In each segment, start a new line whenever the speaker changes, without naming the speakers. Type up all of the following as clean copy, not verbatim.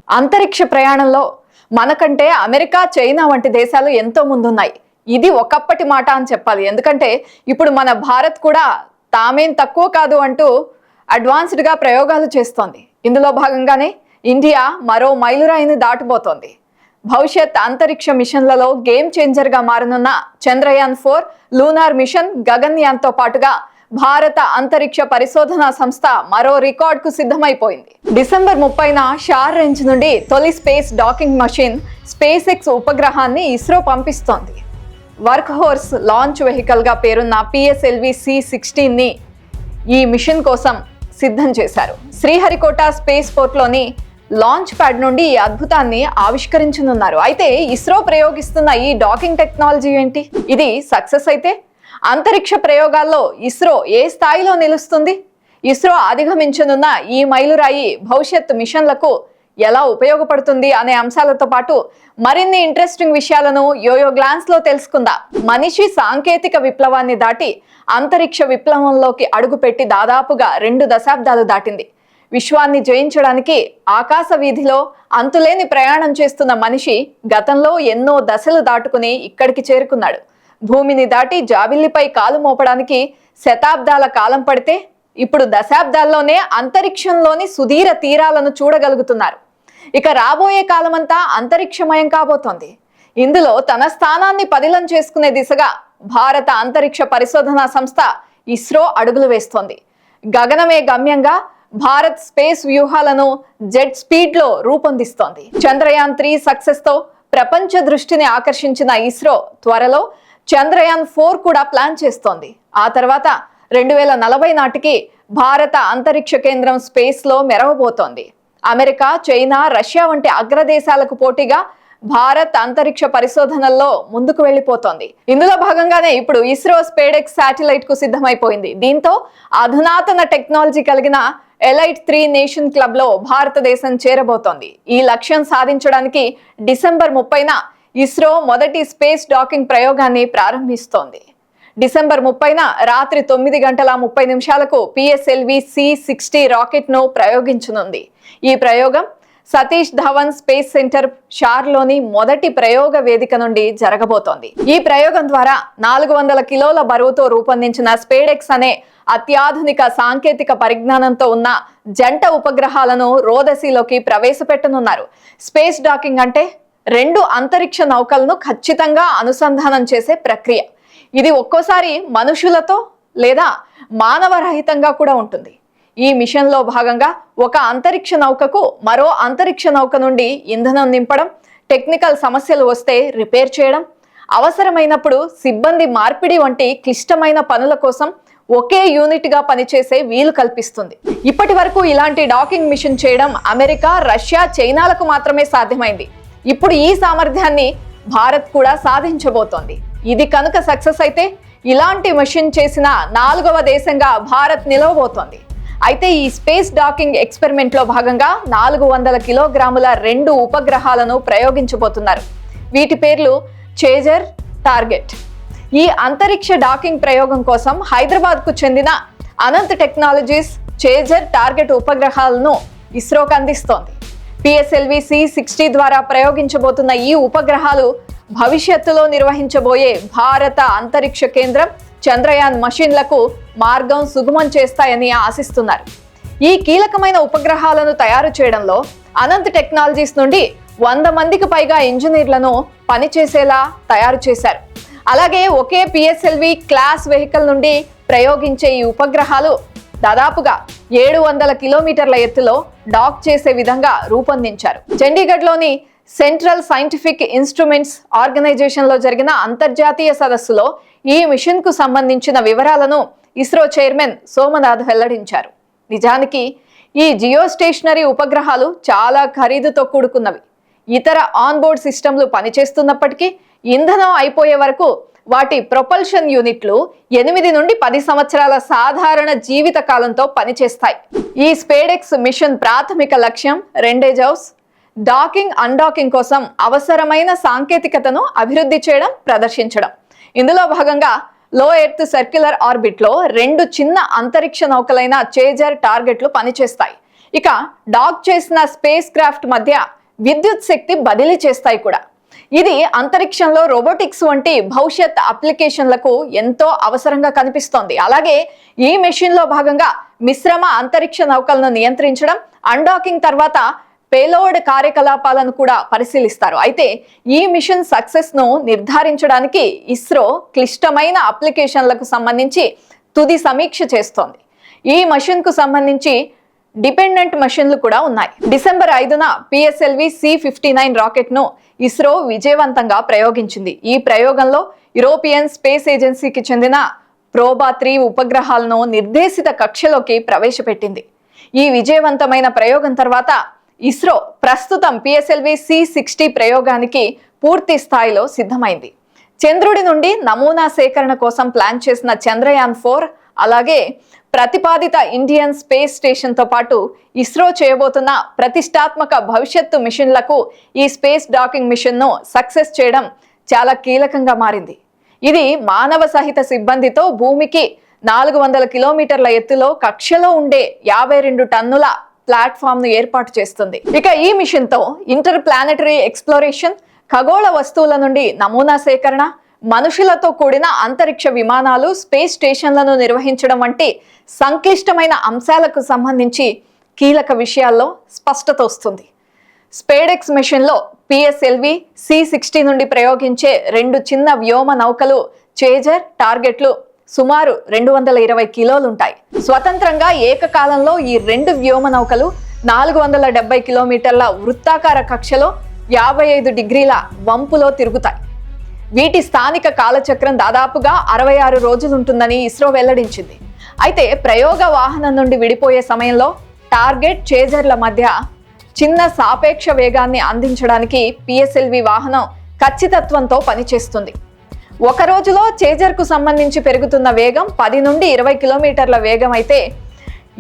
అంతరిక్ష ప్రయాణంలో మనకంటే అమెరికా, చైనా వంటి దేశాలు ఎంతో ముందున్నాయి. ఇది ఒకప్పటి మాట అని చెప్పాలి. ఎందుకంటే ఇప్పుడు మన భారత్ కూడా తామేం తక్కువ కాదు అంటూ అడ్వాన్స్డ్గా ప్రయోగాలు చేస్తోంది. ఇందులో భాగంగానే ఇండియా మరో మైలురాయిని దాటబోతోంది. భవిష్యత్ అంతరిక్ష మిషన్లలో గేమ్ చేంజర్గా మారనున్న చంద్రయాన్-4 లూనార్ మిషన్, గగన్యాన్తో పాటుగా భారత అంతరిక్ష పరిశోధనా సంస్థ మరో రికార్డుకు సిద్ధమైపోయింది. డిసెంబర్ 30న షార్ రేంజ్ నుండి తొలి space docking mission space X ఉపగ్రహాన్ని ఇస్రో పంపిస్తోంది. వర్క్ హోర్స్ లాంచ్ వెహికల్ గా పేరున్న PSLV C-16ని ఈ మిషన్ కోసం సిద్ధం చేశారు. శ్రీహరికోట స్పేస్ పోర్ట్లోని లాంచ్ ప్యాడ్ నుండి ఈ అద్భుతాన్ని ఆవిష్కరించనున్నారు. అయితే ఇస్రో ప్రయోగిస్తున్న ఈ డాకింగ్ టెక్నాలజీ ఏంటి? ఇది సక్సెస్ అయితే అంతరిక్ష ప్రయోగాల్లో ఇస్రో ఏ స్థాయిలో నిలుస్తుంది? ఇస్రో అధిగమించనున్న ఈ మైలురాయి భవిష్యత్ మిషన్లకు ఎలా ఉపయోగపడుతుంది అనే అంశాలతో పాటు మరిన్ని ఇంట్రెస్టింగ్ విషయాలను యోయో గ్లాన్స్ లో తెలుసుకుందాం. మనిషి సాంకేతిక విప్లవాన్ని దాటి అంతరిక్ష విప్లవంలోకి అడుగుపెట్టి దాదాపుగా 2 దశాబ్దాలు దాటింది. విశ్వాన్ని జయించడానికి ఆకాశ వీధిలో అంతులేని ప్రయాణం చేస్తున్న మనిషి గతంలో ఎన్నో దశలు దాటుకుని ఇక్కడికి చేరుకున్నాడు. భూమిని దాటి జాబిల్లిపై కాలు మోపడానికి శతాబ్దాల కాలం పడితే ఇప్పుడు దశాబ్దాల్లోనే అంతరిక్షంలోని సుదీర తీరాలను చూడగలుగుతున్నారు. ఇక రాబోయే కాలమంతా అంతరిక్షమయం కాబోతోంది. ఇందులో తన స్థానాన్ని పదిలం చేసుకునే దిశగా భారత అంతరిక్ష పరిశోధనా సంస్థ ఇస్రో అడుగులు వేస్తోంది. గగనమే గమ్యంగా భారత్ స్పేస్ వ్యూహాలను జెట్ స్పీడ్ లో రూపొందిస్తోంది. చంద్రయాన్-3 సక్సెస్ తో ప్రపంచ దృష్టిని ఆకర్షించిన ఇస్రో త్వరలో చంద్రయాన్-4 కూడా ప్లాన్ చేస్తోంది. ఆ తర్వాత 2040 నాటికి భారత అంతరిక్ష కేంద్రం స్పేస్ లో మెరవబోతోంది. అమెరికా, చైనా, రష్యా వంటి అగ్రదేశాలకు పోటీగా భారత్ అంతరిక్ష పరిశోధనల్లో ముందుకు వెళ్లిపోతోంది. ఇందులో భాగంగానే ఇప్పుడు ఇస్రో స్పేడెక్స్ శాటిలైట్ కు సిద్ధమైపోయింది. దీంతో అధునాతన టెక్నాలజీ కలిగిన ఎలైట్ 3 నేషన్ క్లబ్ లో భారతదేశం చేరబోతోంది. ఈ లక్ష్యం సాధించడానికి డిసెంబర్ 30న ఇస్రో మొదటి స్పేస్ డాకింగ్ ప్రయోగాన్ని ప్రారంభిస్తోంది. డిసెంబర్ 30న రాత్రి 9:30 PSLV C-60 రాకెట్ ను ప్రయోగించనుంది. ఈ ప్రయోగం సతీష్ ధవన్ స్పేస్ సెంటర్ షార్లోని మొదటి ప్రయోగ వేదిక నుండి జరగబోతోంది. ఈ ప్రయోగం ద్వారా 400 కిలోల బరువుతో రూపొందించిన స్పేడెక్స్ అనే అత్యాధునిక సాంకేతిక పరిజ్ఞానంతో ఉన్న జంట ఉపగ్రహాలను రోదసీలోకి ప్రవేశపెట్టనున్నారు. స్పేస్ డాకింగ్ అంటే 2 అంతరిక్ష నౌకలను ఖచ్చితంగా అనుసంధానం చేసే ప్రక్రియ. ఇది ఒక్కోసారి మనుషులతో లేదా మానవరహితంగా కూడా ఉంటుంది. ఈ మిషన్లో భాగంగా ఒక అంతరిక్ష నౌకకు మరో అంతరిక్ష నౌక నుండి ఇంధనం నింపడం, టెక్నికల్ సమస్యలు వస్తే రిపేర్ చేయడం, అవసరమైనప్పుడు సిబ్బంది మార్పిడి వంటి క్లిష్టమైన పనుల కోసం ఒకే యూనిట్ గా పనిచేసే వీలు కల్పిస్తుంది. ఇప్పటి వరకు ఇలాంటి డాకింగ్ మిషన్ చేయడం అమెరికా, రష్యా, చైనాలకు మాత్రమే సాధ్యమైంది. ఇప్పుడు ఈ సామర్థ్యాన్ని భారత్ కూడా సాధించబోతోంది. ఇది కనుక సక్సెస్ అయితే ఇలాంటి మిషన్ చేసిన 4వ దేశంగా భారత్ నిలవబోతోంది. అయితే ఈ స్పేస్ డాకింగ్ ఎక్స్పెరిమెంట్ లో భాగంగా 400 కిలోగ్రాముల 2 ఉపగ్రహాలను ప్రయోగించబోతున్నారు. వీటి పేర్లు చేజర్, టార్గెట్. ఈ అంతరిక్ష డాకింగ్ ప్రయోగం కోసం హైదరాబాద్ కు చెందిన అనంత్ టెక్నాలజీస్ చేజర్, టార్గెట్ ఉపగ్రహాలను ఇస్రోకు అందిస్తోంది. PSLV C-60 ద్వారా ప్రయోగించబోతున్న ఈ ఉపగ్రహాలు భవిష్యత్తులో నిర్వహించబోయే భారత అంతరిక్ష కేంద్రం చంద్రయాన్ మషిన్లకు మార్గం సుగమం చేస్తాయని ఆశిస్తున్నారు. ఈ కీలకమైన ఉపగ్రహాలను తయారు చేయడంలో అనంత్ టెక్నాలజీస్ నుండి 100 మందికి పైగా ఇంజనీర్లను పనిచేసేలా తయారు చేశారు. అలాగే ఒకే PSLV క్లాస్ వెహికల్ నుండి ప్రయోగించే ఈ ఉపగ్రహాలు దాదాపుగా 700 కిలోమీటర్ల ఎత్తులో డాక్ చేసే విధంగా రూపొందించారు. చండీగఢ్లోని సెంట్రల్ సైంటిఫిక్ ఇన్స్ట్రుమెంట్స్ ఆర్గనైజేషన్లో జరిగిన అంతర్జాతీయ సదస్సులో ఈ మిషన్ కు సంబంధించిన వివరాలను ఇస్రో చైర్మన్ సోమనాథ్ వెల్లడించారు. నిజానికి ఈ జియో స్టేషనరీ ఉపగ్రహాలు చాలా ఖరీదుతో కూడుకున్నవి. ఇతర ఆన్బోర్డ్ సిస్టంలు పనిచేస్తున్నప్పటికీ ఇంధనం అయిపోయే వరకు వాటి ప్రొపల్షన్ యూనిట్లు 8 నుండి 10 సంవత్సరాల సాధారణ జీవిత కాలంతో పనిచేస్తాయి. ఈ స్పేడెక్స్ మిషన్ ప్రాథమిక లక్ష్యం 2 జౌస్ డాకింగ్, అన్డాకింగ్ కోసం అవసరమైన సాంకేతికతను అభివృద్ధి చేయడం, ప్రదర్శించడం. ఇందులో భాగంగా లో ఎర్త్ సర్క్యులర్ ఆర్బిట్ లో 2 చిన్న అంతరిక్ష నౌకలైన చేజర్, టార్గెట్లు పనిచేస్తాయి. ఇక డాక్ చేసిన స్పేస్ క్రాఫ్ట్ మధ్య విద్యుత్ శక్తి బదిలీ చేస్తాయి కూడా. ఇది అంతరిక్షంలో రోబోటిక్స్ వంటి భవిష్యత్ అప్లికేషన్లకు ఎంతో అవసరంగా కనిపిస్తోంది. అలాగే ఈ మిషన్ లో భాగంగా మిశ్రమ అంతరిక్ష నౌకలను నియంత్రించడం, అన్డాకింగ్ తర్వాత పేలోడ్ కార్యకలాపాలను కూడా పరిశీలిస్తారు. అయితే ఈ మిషన్ సక్సెస్ ను నిర్ధారించడానికి ఇస్రో క్లిష్టమైన అప్లికేషన్లకు సంబంధించి తుది సమీక్ష చేస్తోంది. ఈ మిషన్ కు సంబంధించి డిపెండెంట్ మిషన్లు కూడా ఉన్నాయి. డిసెంబర్ 5న పిఎస్ఎల్వి C-59 రాకెట్ ను ఇస్రో విజయవంతంగా ప్రయోగించింది. ఈ ప్రయోగంలో యూరోపియన్ స్పేస్ ఏజెన్సీకి చెందిన ప్రోబా 3 ఉపగ్రహాలను నిర్దేశిత కక్షలోకి ప్రవేశపెట్టింది. ఈ విజయవంతమైన ప్రయోగం తర్వాత ఇస్రో ప్రస్తుతం పిఎస్ఎల్వి C-60 ప్రయోగానికి పూర్తి స్థాయిలో సిద్ధమైంది. చంద్రుడి నుండి నమూనా సేకరణ కోసం ప్లాన్ చేసిన చంద్రయాన్ 4 అలాగే ప్రతిపాదిత ఇండియన్ స్పేస్ స్టేషన్ తో పాటు ఇస్రో చేయబోతున్న ప్రతిష్టాత్మక భవిష్యత్తు మిషన్లకు ఈ స్పేస్ డాకింగ్ మిషన్ ను సక్సెస్ చేయడం చాలా కీలకంగా మారింది. ఇది మానవ సహిత సిబ్బందితో భూమికి 400 కిలోమీటర్ల ఎత్తులో కక్షలో ఉండే 52 టన్నుల ప్లాట్ఫామ్ ను ఏర్పాటు చేస్తుంది. ఇక ఈ మిషన్ తో ఇంటర్ ప్లానెటరీ ఎక్స్ప్లోరేషన్, ఖగోళ వస్తువుల నుండి నమూనా సేకరణ, మనుషులతో కూడిన అంతరిక్ష విమానాలు, స్పేస్ స్టేషన్లను నిర్వహించడం వంటి సంక్లిష్టమైన అంశాలకు సంబంధించి కీలక విషయాల్లో స్పష్టత వస్తుంది. స్పేడెక్స్ మిషన్లో పిఎస్ఎల్వి C-60 నుండి ప్రయోగించే 2 చిన్న వ్యోమ నౌకలు చేజర్, టార్గెట్లు సుమారు 220 కిలోలుంటాయి. స్వతంత్రంగా ఏకకాలంలో ఈ 2 వ్యోమ నౌకలు 470 కిలోమీటర్ల వృత్తాకార కక్షలో 55 డిగ్రీల వంపులో తిరుగుతాయి. వీటి స్థానిక కాలచక్రం దాదాపుగా 66 రోజులుంటుందని ఇస్రో వెల్లడించింది. అయితే ప్రయోగ వాహనం నుండి విడిపోయే సమయంలో టార్గెట్, చేజర్ల మధ్య చిన్న సాపేక్ష వేగాన్ని అందించడానికి పిఎస్ఎల్వి వాహనం ఖచ్చితత్వంతో పనిచేస్తుంది. ఒక రోజులో చేజర్ కు సంబంధించి పెరుగుతున్న వేగం 10 నుండి 20 కిలోమీటర్ల వేగం అయితే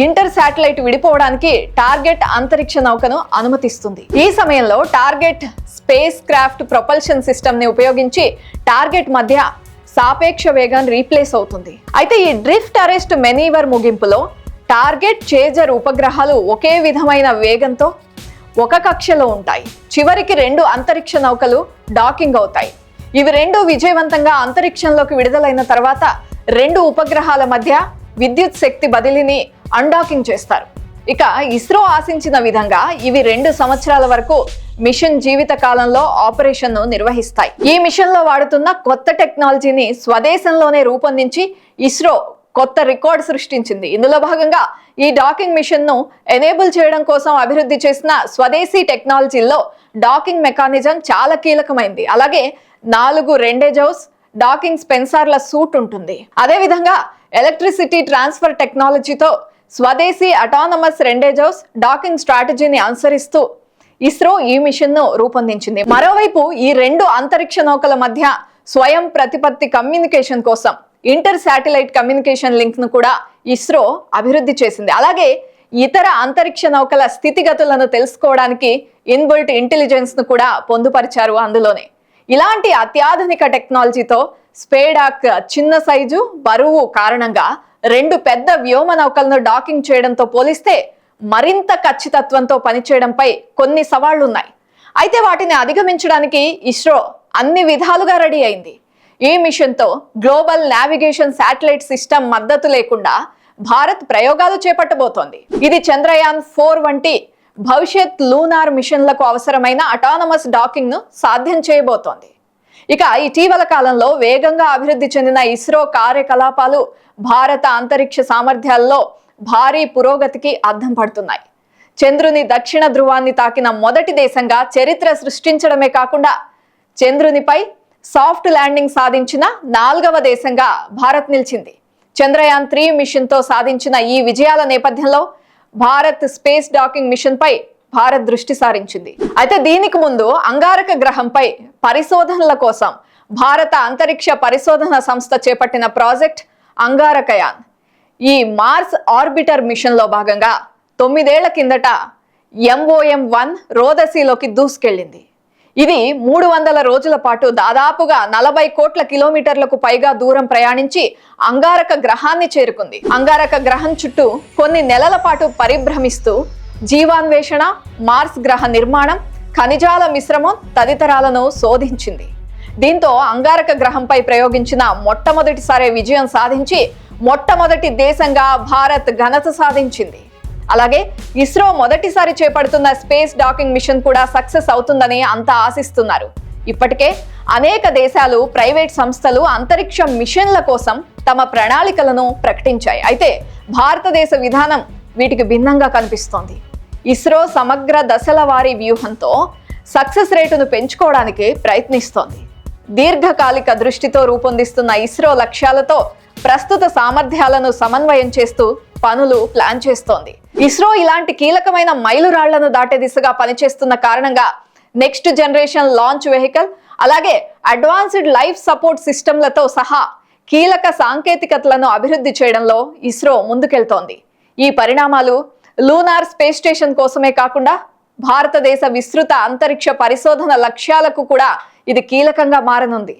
ఇంటర్ శాటిలైట్ విడిపోవడానికి టార్గెట్ అంతరిక్ష నౌకను అనుమతిస్తుంది. ఈ సమయంలో target space craft propulsion system ని ఉపయోగించి టార్గెట్ మధ్య సాపేక్ష వేగం రీప్లేస్ అవుతుంది. అయితే ఈ డ్రిఫ్ట్ అరెస్ట్ మెనీవర్ ముగింపులో టార్గెట్, చేజర్ ఉపగ్రహాలు ఒకే విధమైన వేగంతో ఒక కక్షలో ఉంటాయి. చివరికి 2 అంతరిక్ష నౌకలు డాకింగ్ అవుతాయి. ఇవి 2 విజయవంతంగా అంతరిక్షంలోకి విడుదలైన తర్వాత 2 ఉపగ్రహాల మధ్య విద్యుత్ శక్తి బదిలీని అన్డాకింగ్ చేస్తారు. ఇక ఇస్రో ఆశించిన విధంగా ఇవి 2 సంవత్సరాల వరకు మిషన్ జీవిత కాలంలో ఆపరేషన్ ను నిర్వహిస్తాయి. ఈ మిషన్ లో వాడుతున్న కొత్త టెక్నాలజీని స్వదేశంలోనే రూపొందించి ఇస్రో కొత్త రికార్డ్ సృష్టించింది. ఇందులో భాగంగా ఈ డాకింగ్ మిషన్ ను ఎనేబుల్ చేయడం కోసం అభివృద్ధి చేసిన స్వదేశీ టెక్నాలజీలో డాకింగ్ మెకానిజం చాలా కీలకమైంది. అలాగే 4 రెండేజౌస్ డాకింగ్ స్పెన్సార్ల సూట్ ఉంటుంది. అదేవిధంగా ఎలక్ట్రిసిటీ ట్రాన్స్ఫర్ టెక్నాలజీతో స్వదేశీ అటానమస్ రెండేజౌస్ డాకింగ్ స్ట్రాటజీని అనుసరిస్తూ ఇస్రో ఈ మిషన్ ను రూపొందించింది. మరోవైపు ఈ 2 అంతరిక్ష నౌకల మధ్య స్వయం ప్రతిపత్తి కమ్యూనికేషన్ కోసం ఇంటర్ శాటిలైట్ కమ్యూనికేషన్ లింక్ ను కూడా ఇస్రో అభివృద్ధి చేసింది. అలాగే ఇతర అంతరిక్ష నౌకల స్థితిగతులను తెలుసుకోవడానికి ఇన్బుల్ట్ ఇంటెలిజెన్స్ ను కూడా పొందుపరిచారు అందులోనే. ఇలాంటి అత్యాధునిక టెక్నాలజీతో స్పేడాక్ చిన్న సైజు, బరువు కారణంగా 2 పెద్ద వ్యోమ నౌకలను డాకింగ్ చేయడంతో పోలిస్తే మరింత ఖచ్చితత్వంతో పనిచేయడంపై కొన్ని సవాళ్లున్నాయి. అయితే వాటిని అధిగమించడానికి ఇస్రో అన్ని విధాలుగా రెడీ అయింది. ఈ మిషన్తో గ్లోబల్ నావిగేషన్ శాటిలైట్ సిస్టమ్ మద్దతు లేకుండా భారత్ ప్రయోగాలు చేపట్టబోతోంది. ఇది చంద్రయాన్ 4 వంటి భవిష్యత్ లూనార్ మిషన్లకు అవసరమైన అటానమస్ డాకింగ్ ను సాధ్యం చేయబోతోంది. ఇక ఇటీవల కాలంలో వేగంగా అభివృద్ధి చెందిన ఇస్రో కార్యకలాపాలు భారత అంతరిక్ష సామర్థ్యాల్లో భారీ పురోగతికి అద్దం పడుతున్నాయి. చంద్రుని దక్షిణ ధ్రువాన్ని తాకిన మొదటి దేశంగా చరిత్ర సృష్టించడమే కాకుండా చంద్రునిపై సాఫ్ట్ ల్యాండింగ్ సాధించిన 4వ దేశంగా భారత్ నిలిచింది. చంద్రయాన్ 3 మిషన్ తో సాధించిన ఈ విజయాల నేపథ్యంలో భారత్ స్పేస్ డాకింగ్ మిషన్ పై భారత్ దృష్టి సారించింది. అయితే దీనికి ముందు అంగారక గ్రహంపై పరిశోధనల కోసం భారత అంతరిక్ష పరిశోధన సంస్థ చేపట్టిన ప్రాజెక్ట్ అంగారకయాన్ ఈ మార్స్ ఆర్బిటర్ మిషన్ లో భాగంగా 9 ఏళ్ల కిందట MOM-1 రోదసీలోకి దూసుకెళ్లింది. ఇది 300 రోజుల పాటు దాదాపుగా 40 కోట్ల కిలోమీటర్లకు పైగా దూరం ప్రయాణించి అంగారక గ్రహాన్ని చేరుకుంది. అంగారక గ్రహం చుట్టూ కొన్ని నెలల పాటు పరిభ్రమిస్తూ జీవాన్వేషణ, మార్స్ గ్రహ నిర్మాణం, ఖనిజాల మిశ్రమం తదితరాలను శోధించింది. దీంతో అంగారక గ్రహంపై ప్రయోగించిన మొట్టమొదటిసారి విజయం సాధించి మొట్టమొదటి దేశంగా భారత్ ఘనత సాధించింది. అలాగే ఇస్రో మొదటిసారి చేపడుతున్న స్పేస్ డాకింగ్ మిషన్ కూడా సక్సెస్ అవుతుందని అంతా ఆశిస్తున్నారు. ఇప్పటికే అనేక దేశాలు, ప్రైవేట్ సంస్థలు అంతరిక్ష మిషన్ల కోసం తమ ప్రణాళికలను ప్రకటించాయి. అయితే భారతదేశ విధానం వీటికి భిన్నంగా కనిపిస్తోంది. ఇస్రో సమగ్ర దశల వారీ వ్యూహంతో సక్సెస్ రేటును పెంచుకోవడానికి ప్రయత్నిస్తోంది. దీర్ఘకాలిక దృష్టితో రూపొందిస్తున్న ఇస్రో లక్ష్యాలతో ప్రస్తుత సామర్థ్యాలను సమన్వయం చేస్తూ పనులు ప్లాన్ చేస్తోంది. ఇస్రో ఇలాంటి కీలకమైన మైలురాళ్లను దాటే దిశగా పనిచేస్తున్న కారణంగా నెక్స్ట్ జనరేషన్ లాంచ్ వెహికల్, అలాగే అడ్వాన్స్డ్ లైఫ్ సపోర్ట్ సిస్టమ్లతో సహా కీలక సాంకేతికతలను అభివృద్ధి చేయడంలో ఇస్రో ముందుకెళ్తోంది. ఈ పరిణామాలు లూనార్ స్పేస్ స్టేషన్ కోసమే కాకుండా భారతదేశ విస్తృత అంతరిక్ష పరిశోధన లక్ష్యాలకు కూడా ఇది కీలకంగా మారనుంది.